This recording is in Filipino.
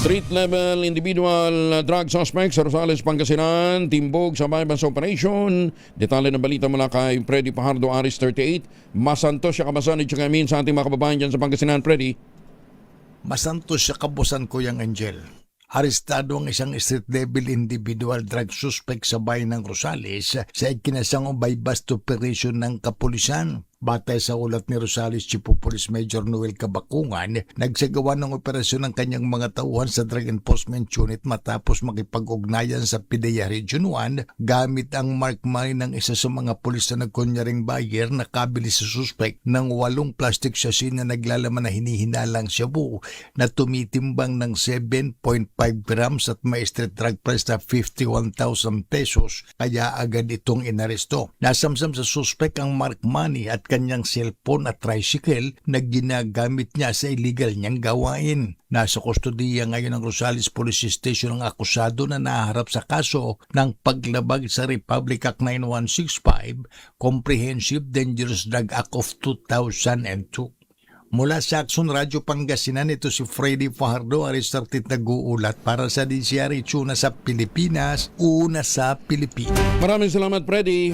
Street-level individual drug suspect sa Rosales, Pangasinan, timbog sa bypass operation. Detalye ng balita mula kay Freddy Fajardo, Aris 38. Masantos siya kabasan at amin sa ating mga kababayan dyan sa Pangasinan, Freddy. Masantos siya kabusan ko yung Angel. Arestado ang isang street-level individual drug suspect sa bayan ng Rosales sa ikinasang bypass operation ng kapulisan. Batay sa ulat ni Rosales Chief of Police Major Noel Cabakungan, nagsagawa ng operasyon ng kanyang mga tauhan sa Drug Enforcement Unit matapos makipag-ugnayan sa PIDEA Region 1 gamit ang mark money ng isa sa mga pulis na nagkunyaring buyer na kabili sa suspect ng 8 plastic sachet na naglalaman na hinihinalang shabu na tumitimbang ng 7.5 grams at may street drug price na 51,000 pesos, kaya agad itong inaresto. Nasamsam sa suspect ang mark money at kanyang cellphone at tricycle na ginagamit niya sa illegal niyang gawain. Nasa kustodiya ngayon ng Rosales Police Station ang akusado na naharap sa kaso ng paglabag sa Republic Act 9165, Comprehensive Dangerous Drug Act of 2002. Mula sa Action Radio Pangasinan, ito si Freddy Fajardo, Aris 38 nag-uulat para sa DCRH, una sa Pilipinas, una sa Pilipinas. Maraming salamat, Freddy.